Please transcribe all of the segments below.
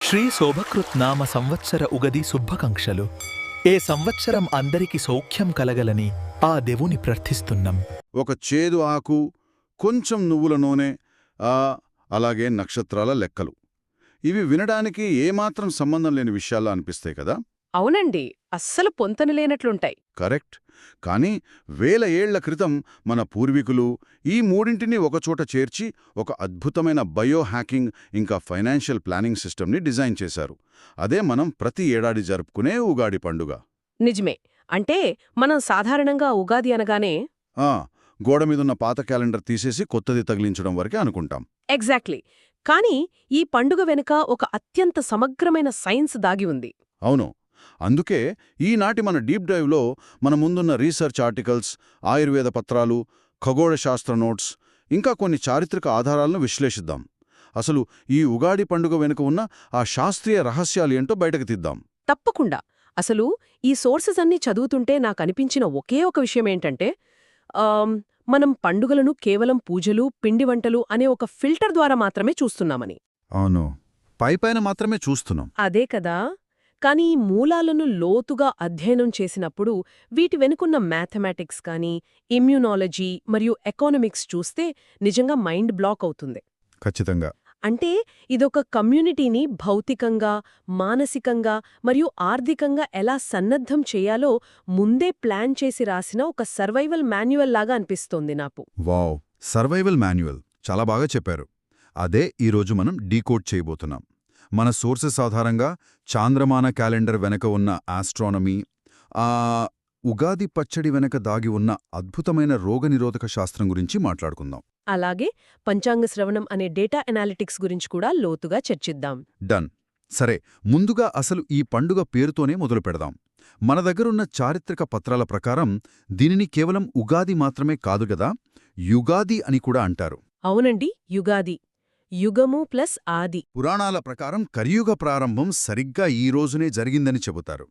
శ్రీ శోభకృత్ నామ సంవత్సర ఉగది శుభాకాంక్షలు. ఏ సంవత్సరం అందరికి సౌఖ్యం కలగలని ఆ దేవుని ప్రార్థిస్తున్నాం. ఒక చేదు ఆకు, కొంచెం నువ్వుల నూనె, అలాగే నక్షత్రాల లెక్కలు. ఇవి వినడానికి ఏమాత్రం సంబంధం లేని విషయాల్లో అనిపిస్తాయి కదా. అవునండి, అస్సలు పొంతనలేనట్లుంటాయి. కరెక్ట్. కానీ వేల ఏళ్ల క్రితం మన పూర్వీకులు ఈ మూడింటిని ఒకచోట చేర్చి ఒక అద్భుతమైన బయో హ్యాకింగ్ ఇంకా ఫైనాన్షియల్ ప్లానింగ్ సిస్టమ్ని డిజైన్ చేశారు. అదే మనం ప్రతి ఏడాది జరుపుకునే ఉగాది పండుగ. నిజమే. అంటే మనం సాధారణంగా ఉగాది అనగానే గోడ మీదున్న పాత క్యాలెండర్ తీసేసి కొత్తది తగిలించడం వరకే అనుకుంటాం. ఎగ్జాక్ట్లీ. కానీ ఈ పండుగ వెనుక ఒక అత్యంత సమగ్రమైన సైన్స్ దాగి ఉంది. అవును. అందుకే ఈనాటి మన డీప్ డైవ్లో మన ముందున్న రీసెర్చ్ ఆర్టికల్స్, ఆయుర్వేద పత్రాలు, ఖగోళ శాస్త్ర నోట్స్, ఇంకా కొన్ని చారిత్రక ఆధారాలను విశ్లేషిద్దాం. అసలు ఈ ఉగాది పండుగ వెనుక ఉన్న ఆ శాస్త్రీయ రహస్యాలు ఏంటో బయటకు తీద్దాం. తప్పకుండా. అసలు ఈ సోర్సెస్ అన్నీ చదువుతుంటే నాకనిపించిన ఒకే ఒక విషయమేంటంటే మనం పండుగలను కేవలం పూజలు, పిండి వంటలు అనే ఒక ఫిల్టర్ ద్వారా మాత్రమే చూస్తున్నామని. అవును, పైపైన మాత్రమే చూస్తున్నాం. అదే కదా. కానీ ఈ మూలాలను లోతుగా అధ్యయనం చేసినప్పుడు వీటి వెనుకున్న మ్యాథమెటిక్స్ కానీ, ఇమ్యూనాలజీ మరియు ఎకానమిక్స్ చూస్తే నిజంగా మైండ్ బ్లాక్ అవుతుంది. ఖచ్చితంగా. అంటే ఇదొక కమ్యూనిటీని భౌతికంగా, మానసికంగా మరియు ఆర్థికంగా ఎలా సన్నద్ధం చేయాలో ముందే ప్లాన్ చేసి రాసిన ఒక సర్వైవల్ మాన్యువల్ లాగా అనిపిస్తోంది నాకు. వావ్, సర్వైవల్ మాన్యువల్ చాలా బాగా చెప్పారు. అదే ఈరోజు మనం డీకోడ్ చేయబోతున్నాం. మన సోర్సెస్ ఆధారంగా చాంద్రమాన క్యాలెండర్ వెనక ఉన్న ఆస్ట్రానమీ, ఉగాది పచ్చడి వెనక దాగి ఉన్న అద్భుతమైన రోగనిరోధక శాస్త్రం గురించి మాట్లాడుకుందాం. అలాగే పంచాంగ శ్రవణం అనే డేటా ఎనాలిటిక్స్ గురించి కూడా లోతుగా చర్చిద్దాం. డన్. సరే, ముందుగా అసలు ఈ పండుగ పేరుతోనే మొదలు పెడదాం. మన దగ్గరున్న చారిత్రక పత్రాల ప్రకారం దీనిని కేవలం ఉగాది మాత్రమే కాదుగదా, యుగాది అని కూడా అంటారు. అవునండి, యుగాది. యుగము ప్లస్ ఆది. పురాణాల ప్రకారం కలియుగ ప్రారంభం సరిగ్గా ఈ రోజునే జరిగిందని చెబుతారు.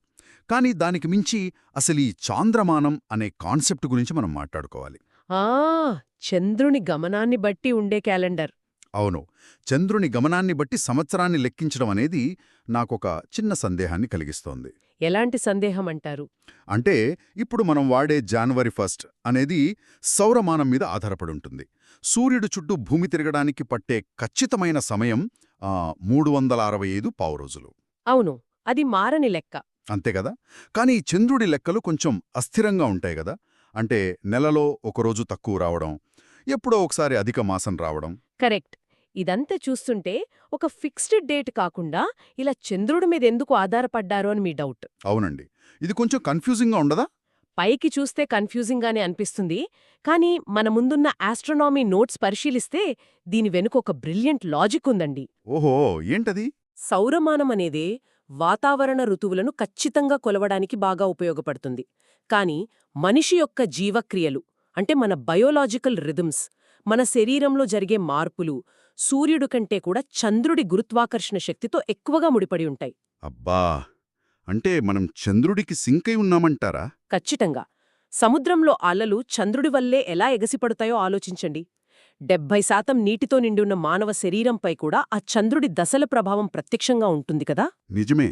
కానీ దానికి మించి అసలు ఈ చాంద్రమానం అనే కాన్సెప్ట్ గురించి మనం మాట్లాడుకోవాలి. చంద్రుని గమనాన్ని బట్టి ఉండే క్యాలెండర్. అవును, చంద్రుని గమనాన్ని బట్టి సంవత్సరాన్ని లెక్కించడం అనేది నాకొక చిన్న సందేహాన్ని కలిగిస్తోంది. ఎలాంటి సందేహం అంటారు? అంటే ఇప్పుడు మనం వాడే జనవరి 1 అనేది సౌరమానం మీద ఆధారపడి ఉంటుంది. సూర్యుడు చుట్టూ భూమి తిరగడానికి పట్టే ఖచ్చితమైన సమయం 365 పావురోజులు. అవును, అది మారని లెక్క. అంతేగదా. కానీ చంద్రుడి లెక్కలు కొంచెం అస్థిరంగా ఉంటాయి గదా. అంటే నెలలో ఒకరోజు తక్కువ రావడం, ఎప్పుడో ఒకసారి అధిక మాసం రావడం. కరెక్ట్. ఇదంతా చూస్తుంటే ఒక ఫిక్స్డ్ డేట్ కాకుండా ఇలా చంద్రుడి మీదెందుకు ఆధారపడ్డారో అని మీ డౌట్. అవునండి, ఇది కొంచెం కన్ఫ్యూజింగ్గా ఉండదా? పైకి చూస్తే కన్ఫ్యూజింగ్గానే అనిపిస్తుంది. కానీ మన ముందున్న ఆస్ట్రోనామీ నోట్స్ పరిశీలిస్తే దీని వెనుక ఒక బ్రిలియంట్ లాజిక్ ఉందండి. ఓహో, ఏంటది? సౌరమానం అనేదే వాతావరణ ఋతువులను ఖచ్చితంగా కొలవడానికి బాగా ఉపయోగపడుతుంది. కాని మనిషి యొక్క జీవక్రియలు, అంటే మన బయోలాజికల్ రిథమ్స్, మన శరీరంలో జరిగే మార్పులు సూర్యుడు కంటే కూడా చంద్రుడి గురుత్వాకర్షణ శక్తితో ఎక్కువగా ముడిపడి ఉంటాయి. అబ్బా, అంటే మనం చంద్రుడికి సింక్ అయి ఉన్నామంటారా? ఖచ్చితంగా. సముద్రంలో అలలు చంద్రుడి వల్లే ఎలా ఎగసిపడతాయో ఆలోచించండి. 70% నీటితో నిండి ఉన్న మానవ శరీరంపై కూడా ఆ చంద్రుడి దశల ప్రభావం ప్రత్యక్షంగా ఉంటుంది కదా. నిజమే.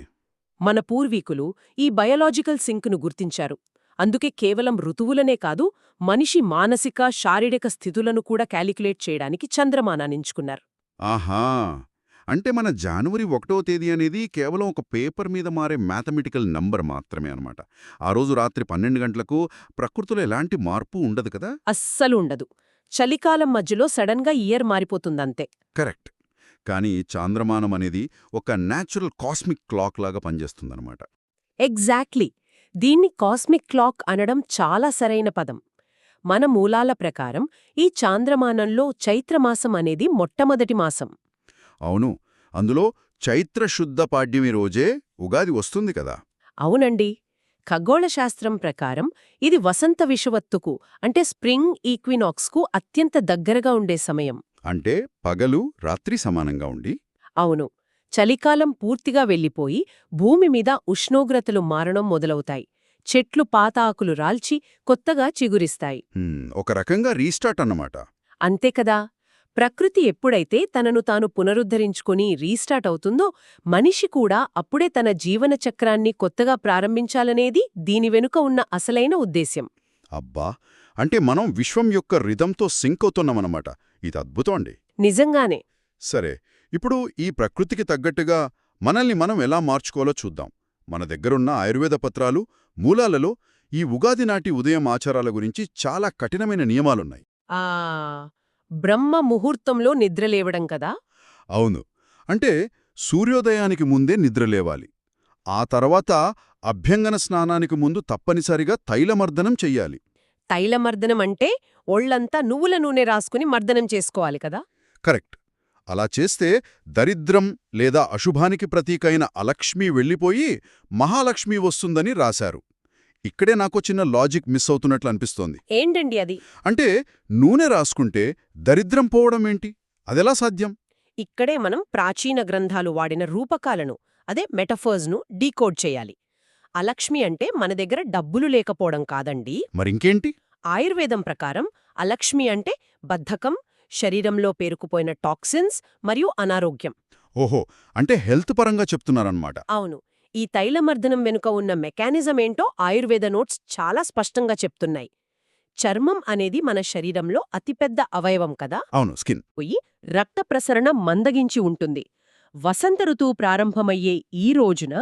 మన పూర్వీకులు ఈ బయోలాజికల్ సింక్ను గుర్తించారు. అందుకే కేవలం ఋతువులనే కాదు, మనిషి మానసిక, శారీరక స్థితులను కూడా క్యాలిక్యులేట్ చేయడానికి చంద్రమానాన్నించుకున్నారు. ఆహా, అంటే మన జనవరి 1వ తేదీ అనేది కేవలం ఒక పేపర్ మీద మారే మ్యాథమెటికల్ నంబర్ మాత్రమే అనమాట. ఆ రోజు రాత్రి 12 గంటలకు ప్రకృతిలో ఎలాంటి మార్పు ఉండదు కదా. అస్సలు ఉండదు. చలికాలం మధ్యలో సడన్గా ఇయర్ మారిపోతుందంతే. కరెక్ట్. కానీ చాంద్రమానం అనేది ఒక న్యాచురల్ కాస్మిక్ క్లాక్ లాగా పనిచేస్తుందన్నమాట. ఎగ్జాక్ట్లీ. దీన్ని కాస్మిక్ క్లాక్ అనడం చాలా సరైన పదం. మన మూలాల ప్రకారం ఈ చాంద్రమానంలో చైత్రమాసం అనేది మొట్టమొదటి మాసం. అవును, అందులో చైత్రశుద్ధ పాడ్యమి రోజే ఉగాది వస్తుంది కదా. అవునండి. ఖగోళశాస్త్రం ప్రకారం ఇది వసంత విషువత్తుకు, అంటే స్ప్రింగ్ ఈక్వినాక్స్కు అత్యంత దగ్గరగా ఉండే సమయం. అంటే పగలు రాత్రి సమానంగా ఉండి. అవును, చలికాలం పూర్తిగా వెళ్ళిపోయి భూమి మీద ఉష్ణోగ్రతలు మారడం మొదలవుతాయి. చెట్లు పాత ఆకులు రాల్చి కొత్తగా చిగురిస్తాయి. ఒక రకంగా రీస్టార్ట్ అన్నమాట. అంతే కదా. ప్రకృతి ఎప్పుడైతే తనను తాను పునరుద్ధరించుకొని రీస్టార్ట్ అవుతుందో మనిషి కూడా అప్పుడే తన జీవన చక్రాన్ని కొత్తగా ప్రారంభించాలనేది దీని వెనుక ఉన్న అసలైన ఉద్దేశ్యం. అబ్బా, అంటే మనం విశ్వం యొక్క రిథంతో సింక్ అవుతున్నామన్నమాట. ఇది అద్భుతం అండి. నిజంగానే. సరే, ఇప్పుడు ఈ ప్రకృతికి తగ్గట్టుగా మనల్ని మనం ఎలా మార్చుకోవాలో చూద్దాం. మన దగ్గరున్న ఆయుర్వేద పత్రాలు, మూలాలలో ఈ ఉగాది నాటి ఉదయం ఆచారాల గురించి చాలా కఠినమైన నియమాలున్నాయి. ఆ బ్రహ్మ ముహూర్తంలో నిద్రలేవడం కదా. అవును. అంటే సూర్యోదయానికి ముందే నిద్రలేవాలి. ఆ తర్వాత అభ్యంగన స్నానానికి ముందు తప్పనిసరిగా తైలమర్దనం చెయ్యాలి. తైలమర్దనం అంటే ఒళ్లంతా నువ్వుల నూనె రాసుకుని మర్దనం చేసుకోవాలి కదా. కరెక్ట్. అలా చేస్తే దరిద్రం లేదా అశుభానికి ప్రతీకైన అలక్ష్మి వెళ్ళిపోయి మహాలక్ష్మి వస్తుందని రాశారు. ఇక్కడే నాకో చిన్న లాజిక్ మిస్ అవుతున్నట్లు అనిపిస్తోంది. ఏంటండి అది? అంటే నూనె రాసుకుంటే దరిద్రం పోవడం ఏంటి? అదెలా సాధ్యం? ఇక్కడే మనం ప్రాచీన గ్రంథాలు వాడిన రూపకాలను, అదే మెటఫర్స్ను డీకోడ్ చేయాలి. అలక్ష్మి అంటే మన దగ్గర డబ్బులు లేకపోవడం కాదండి. మరింకేంటి? ఆయుర్వేదం ప్రకారం అలక్ష్మి అంటే బద్ధకం, శరీరంలో పేరుకుపోయిన టాక్సిన్స్ మరియు అనారోగ్యం. ఓహో, అంటే హెల్త్ పరంగా చెప్తున్నారన్నమాట. అవును. ఈ తైలమర్దనం వెనుక ఉన్న మెకానిజం ఏంటో ఆయుర్వేద నోట్స్ చాలా స్పష్టంగా చెప్తున్నాయి. చర్మం అనేది మన శరీరంలో అతిపెద్ద అవయవం కదా. అవును, స్కిన్. పోయి రక్త ప్రసరణ మందగించి ఉంటుంది. వసంత ఋతువు ప్రారంభమయ్యే ఈ రోజున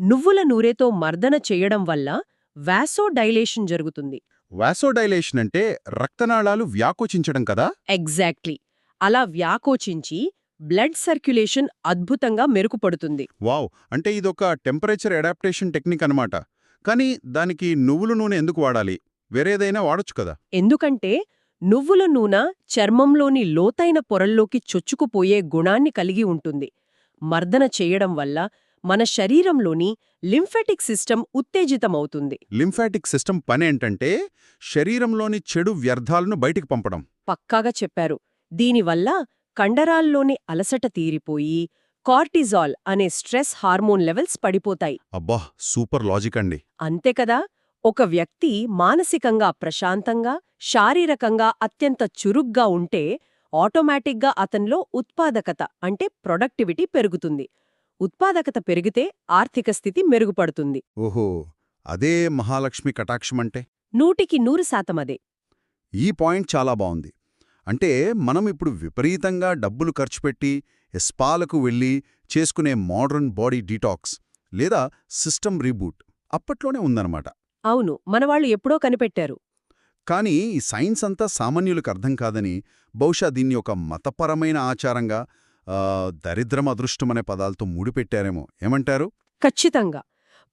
నువ్వుల నూనెతో మర్దన చేయడం వల్ల వాసోడైలేషన్ జరుగుతుంది. వాసోడైలేషన్ అంటే రక్తనాళాలు వ్యాకోచించడం కదా. ఎగ్జాక్ట్లీ. అలా వ్యాకోచించి బ్లడ్ సర్క్యులేషన్ అద్భుతంగా మెరుగుపడుతుంది. వావ్, అంటే ఇదొక టెంపరేచర్ అడాప్టేషన్ టెక్నిక్ అన్నమాట. కానీ దానికి నువ్వుల నూనె ఎందుకు వాడాలి? వేరేదైనా వాడొచ్చు కదా. ఎందుకంటే నువ్వుల నూనె చర్మంలోని లోతైన పొరల్లోకి చొచ్చుకుపోయే గుణాన్ని కలిగి ఉంటుంది. మర్దన చేయడం వల్ల మన శరీరంలోని లింఫాటిక్ సిస్టమ్ ఉత్తేజితమవుతుంది. లింఫాటిక్ సిస్టమ్ పనేంటంటే శరీరంలోని చెడు వ్యర్థాలను బయటికి పంపడం. పక్కాగా చెప్పారు. దీనివల్ల కండరాల్లోని అలసట తీరిపోయి కార్టిజాల్ అనే స్ట్రెస్ హార్మోన్ లెవెల్స్ పడిపోతాయి. అబ్బా, సూపర్ లాజిక్ అండి. అంతే కదా. ఒక వ్యక్తి మానసికంగా ప్రశాంతంగా, శారీరకంగా అత్యంత చురుగ్గా ఉంటే ఆటోమేటిక్గా అతనిలో ఉత్పాదకత అంటే ప్రొడక్టివిటీ పెరుగుతుంది. ఉత్పాదకత పెరిగితే ఆర్థిక స్థితి మెరుగుపడుతుంది. ఓహో, అదే మహాలక్ష్మి కటాక్షమంటే. 100% అదే. ఈ పాయింట్ చాలా బావుంది. అంటే మనం ఇప్పుడు విపరీతంగా డబ్బులు ఖర్చుపెట్టి స్పాలకు వెళ్ళి చేసుకునే మోడర్న్ బాడీ డీటాక్స్ లేదా సిస్టమ్ రీబూట్ అప్పట్లోనే ఉందన్నమాట. అవును, మనవాళ్లు ఎప్పుడో కనిపెట్టారు. కానీ ఈ సైన్స్ అంతా సామాన్యులకు అర్థం కాదని బహుశా దీన్ని ఒక మతపరమైన ఆచారంగా దరిద్రం అదృష్టం అనే పదాలతో ముడిపెట్టారేమో. ఏమంటారు? ఖచ్చితంగా.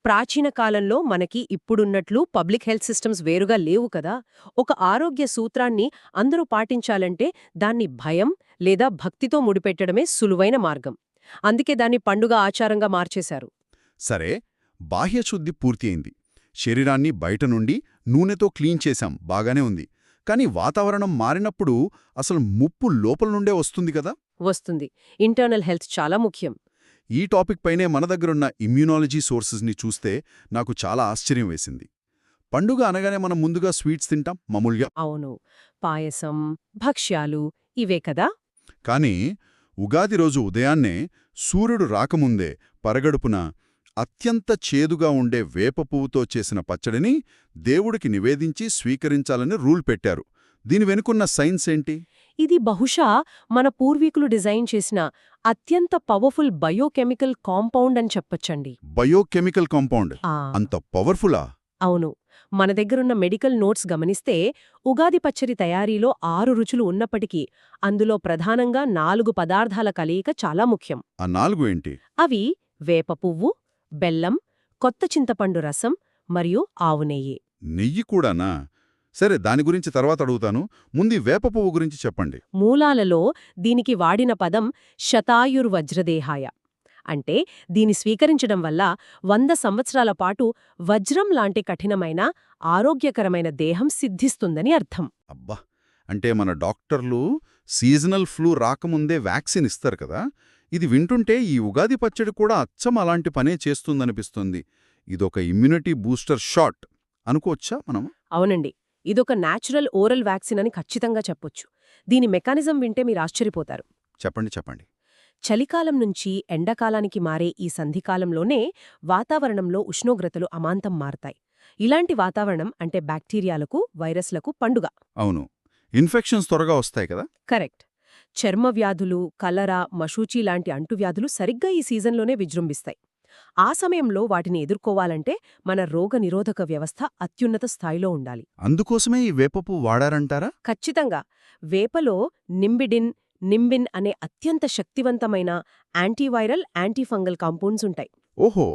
ప్రాచీన కాలంలో మనకి ఇప్పుడున్నట్లు పబ్లిక్ హెల్త్ సిస్టమ్స్ వేరుగా లేవు కదా. ఒక ఆరోగ్య సూత్రాన్ని అందరూ పాటించాలంటే దాన్ని భయం లేదా భక్తితో ముడిపెట్టడమే సులువైన మార్గం. అందుకే దాన్ని పండుగ ఆచారంగా మార్చేశారు. సరే, బాహ్యశుద్ధి పూర్తి అయింది. శరీరాన్ని బయట నుండి నూనెతో క్లీన్ చేశాం, బాగానే ఉంది. కానీ వాతావరణం మారినప్పుడు అసలు ముప్పు లోపల నుండే వస్తుంది కదా. వస్తుంది. ఇంటర్నల్ హెల్త్ చాలా ముఖ్యం. ఈ టాపిక్ పైనే మన దగ్గరున్న ఇమ్యూనాలజీ సోర్సెస్ని చూస్తే నాకు చాలా ఆశ్చర్యం వేసింది. పండుగ అనగానే మనం ముందుగా స్వీట్స్ తింటాం మామూలుగా. అవును, పాయసం, భక్ష్యాలు ఇవే కదా. కానీ ఉగాది రోజు ఉదయాన్నే సూర్యుడు రాకముందే పరగడుపున అత్యంత చేదుగా ఉండే వేప పువ్వుతో చేసిన పచ్చడిని దేవుడికి నివేదించి స్వీకరించాలని రూల్ పెట్టారు. దీని వెనుకున్న సైన్స్ ఏంటి? ఇది బహుశా మన పూర్వీకులు డిజైన్ చేసిన అత్యంత పవర్ఫుల్ బయోకెమికల్ కాంపౌండ్ అని చెప్పొచ్చండి. బయోకెమికల్ కాంపౌండ్ అంత పవర్ఫులా? అవును. మన దగ్గరున్న మెడికల్ నోట్స్ గమనిస్తే ఉగాది పచ్చడి తయారీలో 6 రుచులు ఉన్నప్పటికీ అందులో ప్రధానంగా 4 పదార్థాల కలయిక చాలా ముఖ్యం. ఆ 4 ఏంటి? అవి వేప పువ్వు, బెల్లం, కొత్త చింతపండు రసం మరియు ఆవు నెయ్యి. నెయ్యి కూడానా? సరే, దాని గురించి తర్వాత అడుగుతాను. ముందు వేప పువ్వు గురించి చెప్పండి. మూలాలలో దీనికి వాడిన పదం శతాయుర్వజ్రదేహాయ. అంటే దీని స్వీకరించడం వల్ల 100 సంవత్సరాల పాటు వజ్రం లాంటి కఠినమైన ఆరోగ్యకరమైన దేహం సిద్ధిస్తుందని అర్థం. అబ్బా, అంటే మన డాక్టర్లు సీజనల్ ఫ్లూ రాకముందే వ్యాక్సిన్ ఇస్తారు కదా. ఇది వింటుంటే ఈ ఉగాది పచ్చడి కూడా అచ్చం అలాంటి పనే చేస్తుందనిపిస్తుంది. ఇదొక ఇమ్యూనిటీ బూస్టర్ షాట్ అనుకోవచ్చా మనం? అవునండి, ఇదొక న్యాచురల్ ఓరల్ వ్యాక్సిన్ అని ఖచ్చితంగా చెప్పొచ్చు. దీని మెకానిజం వింటే మీరు ఆశ్చర్యపోతారు. చెప్పండి. చలికాలం నుంచి ఎండాకాలానికి మారే ఈ సంధికాలంలోనే వాతావరణంలో ఉష్ణోగ్రతలు అమాంతం మారతాయి. ఇలాంటి వాతావరణం అంటే బ్యాక్టీరియాలకు, వైరస్లకు పండుగ. అవును, ఇన్ఫెక్షన్స్ త్వరగా వస్తాయి కదా. కరెక్ట్. చర్మ వ్యాధులు, కలరా, మశూచి లాంటి అంటువ్యాధులు సరిగ్గా ఈ సీజన్లోనే విజృంభిస్తాయి. ఆ సమయంలో వాటిని ఎదుర్కోవాలంటే మన రోగనిరోధక వ్యవస్థ అత్యున్నత స్థాయిలో ఉండాలి. అందుకోసమే ఈ వేపపు వాడారంటారా? ఖచ్చితంగా. వేపలో నింబిన్ అనే అత్యంత శక్తివంతమైన యాంటీవైరల్, యాంటీఫంగల్ కాంపౌండ్స్ ఉంటాయి. ఓహో,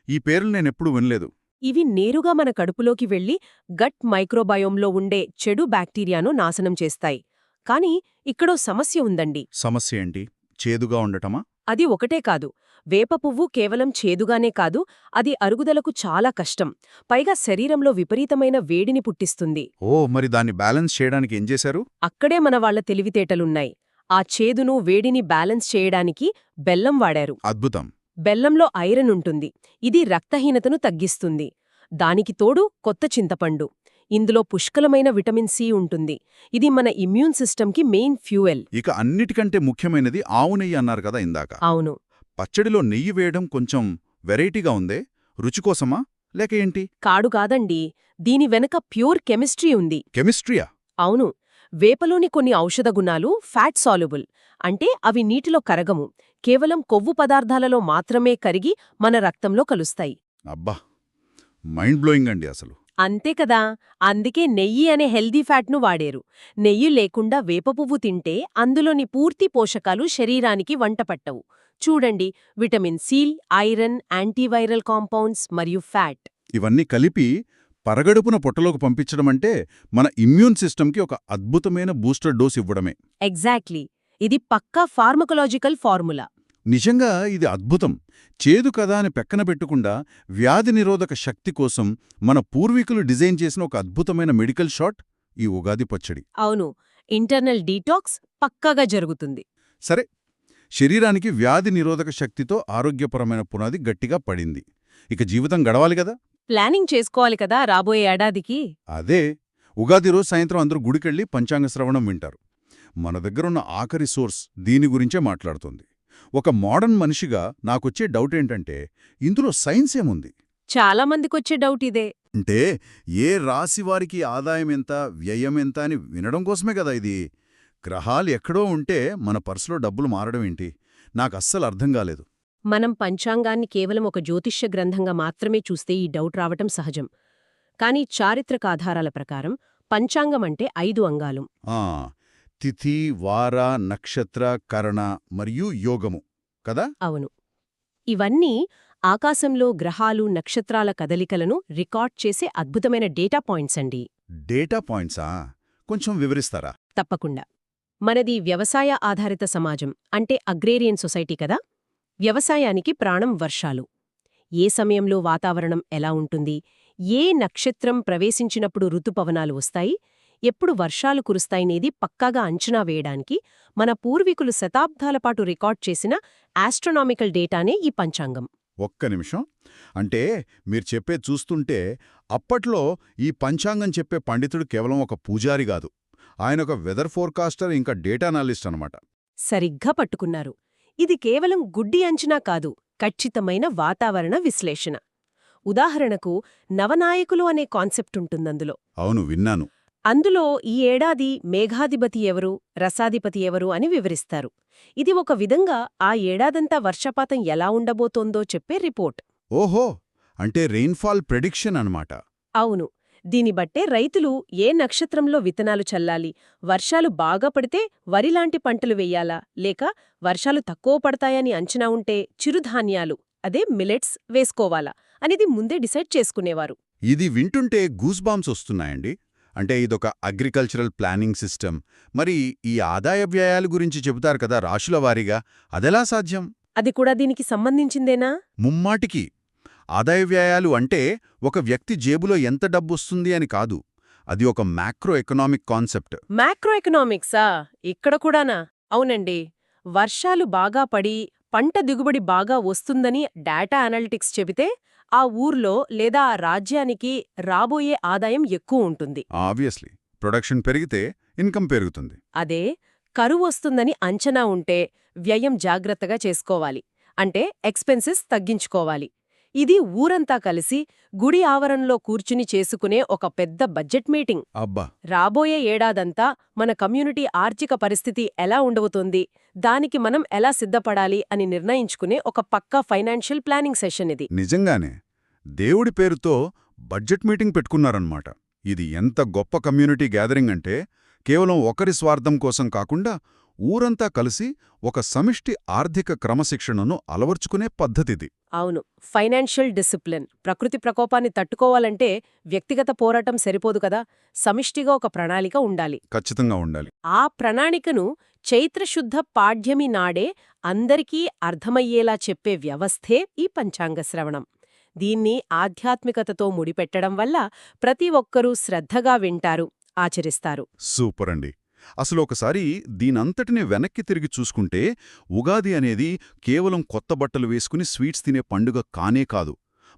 ఈ పేర్లు నేనెప్పుడు వినలేదు. ఇవి నేరుగా మన కడుపులోకి వెళ్లి గట్ మైక్రోబయోమ్లో ఉండే చెడు బ్యాక్టీరియాను నాశనం చేస్తాయి. కానీ ఇక్కడో సమస్య ఉందండి. సమస్య ఏంటి? చేదుగా ఉండటమా? అది ఒకటే కాదు. వేప పువ్వు కేవలం చేదుగానే కాదు, అది అరుగుదలకు చాలా కష్టం. పైగా శరీరంలో విపరీతమైన వేడిని పుట్టిస్తుంది. ఓ, మరి దాన్ని బ్యాలెన్స్ చేయడానికి ఏం చేశారు? అక్కడే మన వాళ్ల తెలివితేటలున్నాయి. ఆ చేదును, వేడిని బ్యాలెన్స్ చేయడానికి బెల్లం వాడారు. అద్భుతం. బెల్లంలో ఐరన్ ఉంటుంది. ఇది రక్తహీనతను తగ్గిస్తుంది. దానికి తోడు కొత్త చింతపండు. ఇందులో పుష్కలమైన విటమిన్ సి ఉంటుంది. ఇది మన ఇమ్యూన్ సిస్టమ్కి మెయిన్ ఫ్యూయల్. ఇక అన్నిటికంటే ముఖ్యమైనది ఆవు నెయ్యి అన్నారు కదా ఇందాక. అవును. పచ్చడిలో నెయ్యి వేయడం కొంచెం వెరైటీగా ఉందే. రుచికోసమా లేక ఏంటి? కాదండి. దీని వెనక ప్యూర్ కెమిస్ట్రీ ఉంది. కెమిస్ట్రీయా? అవును. వేపలోని కొన్ని ఔషధ గుణాలు ఫ్యాట్ సాల్యుబుల్, అంటే అవి నీటిలో కరగము, కేవలం కొవ్వు పదార్థాలలో మాత్రమే కరిగి మన రక్తంలో కలుస్తాయి. అబ్బా, మైండ్ బ్లోయింగ్ అండి అసలు. అంతే కదా. అందుకే నెయ్యి అనే హెల్దీ ఫ్యాట్ను వాడేరు. నెయ్యి లేకుండా వేపపువ్వు తింటే అందులోని పూర్తి పోషకాలు శరీరానికి వంటపట్టవు. చూడండి, vitamin C, iron, antiviral compounds మరియు ఫ్యాట్. ఇవన్నీ కలిపి పరగడుపున పొట్టలోకి పంపించడమంటే మన ఇమ్యూన్ సిస్టమ్కి ఒక అద్భుతమైన బూస్టర్ డోస్ ఇవ్వడమే. ఎగ్జాక్ట్లీ. ఇది పక్కా ఫార్మకలాజికల్ ఫార్ములా. నిజంగా ఇది అద్భుతం. చేదు కదా అని పెక్కన పెట్టకుండా వ్యాధి నిరోధక శక్తి కోసం మన పూర్వీకులు డిజైన్ చేసిన ఒక అద్భుతమైన మెడికల్ షాట్ ఈ ఉగాది పచ్చడి. అవును, ఇంటర్నల్ డీటాక్స్ పక్కాగా జరుగుతుంది. సరే, శరీరానికి వ్యాధి నిరోధక శక్తితో ఆరోగ్యపరమైన పునాది గట్టిగా పడింది. ఇక జీవితం గడవాలి కదా. ప్లానింగ్ చేసుకోవాలి కదా రాబోయే ఏడాదికి. అదే, ఉగాది రోజు సాయంత్రం అందరూ గుడికెళ్ళి పంచాంగ శ్రవణం వింటారు. మన దగ్గరున్న ఆఖరి సోర్స్ దీని గురించే మాట్లాడుతుంది. ఒక మోడర్న్ మనిషిగా నాకొచ్చే డౌట్ ఏంటంటే, ఇందులో సైన్స్ ఏముంది? చాలా మందికొచ్చే డౌట్ ఇదే. అంటే ఏ రాశివారికి ఆదాయం ఎంత, వ్యయం ఎంత అని వినడం కోసమే కదా ఇది. గ్రహాలు ఎక్కడో ఉంటే మన పర్సులో డబ్బులు మారడం ఏంటి? నాకస్సలు అర్థం కాలేదు. మనం పంచాంగాన్ని కేవలం ఒక జ్యోతిష్య గ్రంథంగా మాత్రమే చూస్తే ఈ డౌట్ రావటం సహజం. కానీ చారిత్రక ఆధారాల ప్రకారం పంచాంగం అంటే 5 అంగాలు. తిథి, వార, నక్షత్ర, కరణ మరియు యోగము కదా. అవును. ఇవన్నీ ఆకాశంలో గ్రహాలు, నక్షత్రాల కదలికలను రికార్డ్ చేసే అద్భుతమైన డేటా పాయింట్స్ అండి. డేటా పాయింట్సా? కొంచెం వివరిస్తారా? తప్పకుండా. మనది వ్యవసాయ ఆధారిత సమాజం, అంటే అగ్రేరియన్ సొసైటీ కదా. వ్యవసాయానికి ప్రాణం వర్షాలు. ఏ సమయంలో వాతావరణం ఎలా ఉంటుంది, ఏ నక్షత్రం ప్రవేశించినప్పుడు ఋతుపవనాలు వస్తాయి, ఎప్పుడు వర్షాలు కురుస్తాయనేది పక్కాగా అంచనా వేయడానికి మన పూర్వీకులు శతాబ్దాలపాటు రికార్డ్ చేసిన ఆస్ట్రోనామికల్ డేటానే ఈ పంచాంగం. ఒక్క నిమిషం. అంటే మీరు చెప్పే చూస్తుంటే అప్పట్లో ఈ పంచాంగం చెప్పే పండితుడు కేవలం ఒక పూజారి కాదు, ఆయన ఒక వెదర్ ఫోర్కాస్టర్, ఇంకా డేటా అనాలిస్ట్ అనమాట. సరిగ్గా పట్టుకున్నారు. ఇది కేవలం గుడ్డి అంచనా కాదు, ఖచ్చితమైన వాతావరణ విశ్లేషణ. ఉదాహరణకు నవనాయకులు అనే కాన్సెప్ట్ ఉంటుందందులో. అవును, విన్నాను. అందులో ఈ ఏడాది మేఘాధిపతి ఎవరు, రసాధిపతి ఎవరు అని వివరిస్తారు. ఇది ఒక విధంగా ఆ ఏడాదంతా వర్షపాతం ఎలా ఉండబోతోందో చెప్పే రిపోర్ట్. ఓహో, అంటే రెయిన్ఫాల్ ప్రెడిక్షన్ అన్నమాట. అవును. దీని బట్టే రైతులు ఏ నక్షత్రంలో విత్తనాలు చల్లాలి, వర్షాలు బాగా పడితే వరిలాంటి పంటలు వెయ్యాలా, లేక వర్షాలు తక్కువ పడతాయని అంచనా ఉంటే చిరుధాన్యాలు, అదే మిలెట్స్ వేసుకోవాలా అనేది ముందే డిసైడ్ చేసుకునేవారు. ఇది వింటుంటే గూస్బాంబ్స్ వస్తున్నాయండి. అంటే ఇదొక అగ్రికల్చరల్ ప్లానింగ్ సిస్టమ్. మరి ఈ ఆదాయ వ్యయాల గురించి చెబుతారు కదా రాశుల వారీగా, అదెలా సాధ్యం? అది కూడా దీనికి సంబంధించిందేనా? ముమ్మాటికి. ఆదాయ వ్యయాలు అంటే ఒక వ్యక్తి జేబులో ఎంత డబ్బొస్తుంది అని కాదు, అది ఒక మ్యాక్రో ఎకనామిక్ కాన్సెప్ట్. మ్యాక్రో ఎకనామిక్సా? ఇక్కడ కూడానా? అవునండి. వర్షాలు బాగా పడి పంట దిగుబడి బాగా వస్తుందని డేటా అనలిటిక్స్ చెబితే ఆ ఊర్లో లేదా ఆ రాజ్యానికి రాబోయే ఆదాయం ఎక్కువ ఉంటుంది. ఆబ్వియస్లీ, ప్రొడక్షన్ పెరిగితే ఇన్కమ్ పెరుగుతుంది. అదే కరువొస్తుందని అంచనా ఉంటే వ్యయం జాగ్రత్తగా చేసుకోవాలి. అంటే ఎక్స్‌పెన్సెస్ తగ్గించుకోవాలి. ఇది ఊరంతా కలిసి గుడి ఆవరణలో కూర్చుని చేసుకునే ఒక పెద్ద బడ్జెట్ మీటింగ్. అబ్బా! రాబోయే ఏడాదంతా మన కమ్యూనిటీ ఆర్థిక పరిస్థితి ఎలా ఉండబోతోంది, దానికి మనం ఎలా సిద్ధపడాలి అని నిర్ణయించుకునే ఒక పక్కా ఫైనాన్షియల్ ప్లానింగ్ సెషన్ ఇది. నిజంగానే దేవుడి పేరుతో బడ్జెట్ మీటింగ్ పెట్టుకున్నారన్నమాట. ఇది ఎంత గొప్ప కమ్యూనిటీ గ్యాదరింగ్ అంటే కేవలం ఒకరి స్వార్థం కోసం కాకుండా ఊరంతా కలిసి ఒక సమిష్టి ఆర్థిక క్రమశిక్షణను అలవర్చుకునే పద్ధతిది. అవును, ఫైనాన్షియల్ డిసిప్లిన్. ప్రకృతి ప్రకోపాన్ని తట్టుకోవాలంటే వ్యక్తిగత పోరాటం సరిపోదు కదా, సమిష్టిగా ఒక ప్రణాళిక ఉండాలి. ఖచ్చితంగా ఉండాలి. ఆ ప్రణాళికను చైత్రశుద్ధ పాడ్యమి నాడే అందరికీ అర్థమయ్యేలా చెప్పే వ్యవస్థే ఈ పంచాంగ శ్రవణం. దీన్ని ఆధ్యాత్మికతతో ముడిపెట్టడం వల్ల ప్రతి ఒక్కరూ శ్రద్ధగా వింటారు, ఆచరిస్తారు. సూపర్ అండి. అసలు ఒకసారి దీనంతటిని వెనక్కి తిరిగి చూసుకుంటే ఉగాది అనేది కేవలం కొత్త బట్టలు వేసుకుని స్వీట్స్ తినే పండుగ కానే కాదు.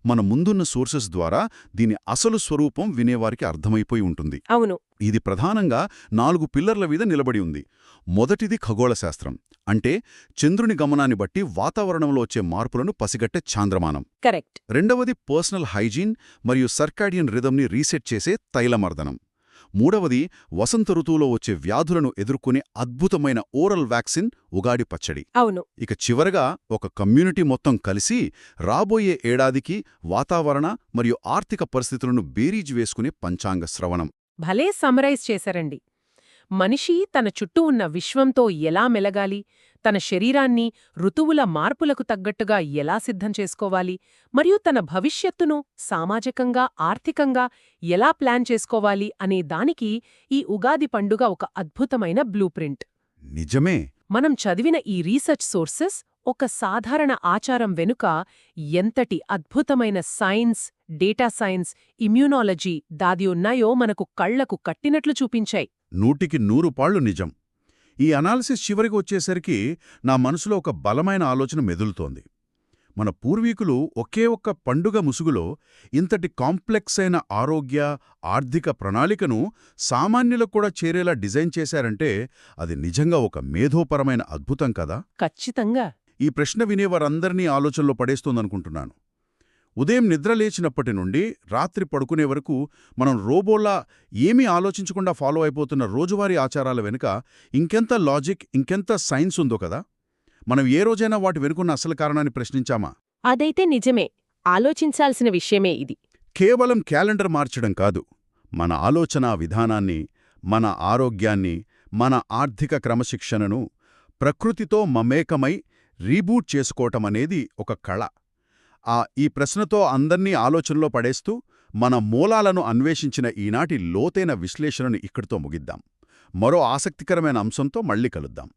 మన ముందున్న సోర్సెస్ ద్వారా దీని అసలు స్వరూపం వినేవారికి అర్థమైపోయి ఉంటుంది. అవును. ఇది ప్రధానంగా 4 పిల్లర్ల మీద నిలబడి ఉంది. మొదటిది ఖగోళశాస్త్రం, అంటే చంద్రుని గమనాన్ని బట్టి వాతావరణంలో వచ్చే మార్పులను పసిగట్టే చాంద్రమానం. కరెక్ట్. రెండవది పర్సనల్ హైజీన్ మరియు సర్కాడియన్ రిథంని రీసెట్ చేసే తైలమర్దనం. మూడవది వసంత ఋతువులో వచ్చే వ్యాధులను ఎదుర్కొనే అద్భుతమైన ఓరల్ వ్యాక్సిన్ ఉగాడి పచ్చడి. అవును. ఇక చివరగా ఒక కమ్యూనిటీ మొత్తం కలిసి రాబోయే ఏడాదికి వాతావరణ మరియు ఆర్థిక పరిస్థితులను బేరీజు వేసుకునే పంచాంగ శ్రవణం. భలే సమరైజ్ చేశారండి. మనిషి తన చుట్టూ ఉన్న విశ్వంతో ఎలా మెలగాలి, తన శరీరాన్ని ఋతువుల మార్పులకు తగ్గట్టుగా ఎలా సిద్ధం చేసుకోవాలి, మరియు తన భవిష్యత్తును సామాజికంగా, ఆర్థికంగా ఎలా ప్లాన్ చేసుకోవాలి అనే దానికి ఈ ఉగాది పండుగ ఒక అద్భుతమైన బ్లూప్రింట్. నిజమే. మనం చదివిన ఈ రీసెర్చ్ సోర్సెస్ ఒక సాధారణ ఆచారం వెనుక ఎంతటి అద్భుతమైన సైన్స్, డేటా సైన్స్, ఇమ్యూనాలజీ దాది ఉన్నాయో మనకు కళ్లకు కట్టినట్లు చూపించాయి. 100% పాళ్ళు నిజం. ఈ అనాలిసిస్ చివరికి వచ్చేసరికి నా మనసులో ఒక బలమైన ఆలోచన మెదులుతోంది. మన పూర్వీకులు ఒకే ఒక్క పండుగ ముసుగులో ఇంతటి కాంప్లెక్స్ అయిన ఆరోగ్య, ఆర్థిక ప్రణాళికను సామాన్యులకు కూడా చేరేలా డిజైన్ చేశారంటే అది నిజంగా ఒక మేధోపరమైన అద్భుతం కదా. ఖచ్చితంగా. ఈ ప్రశ్న వినేవారందరినీ ఆలోచనలో పడేస్తోందనుకుంటున్నాను. ఉదయం నిద్రలేచినప్పటి నుండి రాత్రి పడుకునే వరకు మనం రోబోలా ఏమీ ఆలోచించకుండా ఫాలో అయిపోతున్న రోజువారీ ఆచారాల వెనుక ఇంకెంత లాజిక్, ఇంకెంత సైన్స్ ఉందో కదా. మనం ఏ రోజైనా వాటి వెనుకున్న అసలు కారణాన్ని ప్రశ్నించామా? అదైతే నిజమే. ఆలోచించాల్సిన విషయమే ఇది. కేవలం క్యాలెండర్ మార్చడం కాదు, మన ఆలోచనా విధానాన్ని, మన ఆరోగ్యాన్ని, మన ఆర్థిక క్రమశిక్షణను ప్రకృతితో మమేకమై రీబూట్ చేసుకోవటమనేది ఒక కళ. ఈ ప్రశ్నతో అందర్నీ ఆలోచనలో పడేస్తూ మన మూలాలను అన్వేషించిన ఈనాటి లోతైన విశ్లేషణను ఇక్కడితో ముగిద్దాం. మరో ఆసక్తికరమైన అంశంతో మళ్ళీ కలుద్దాం.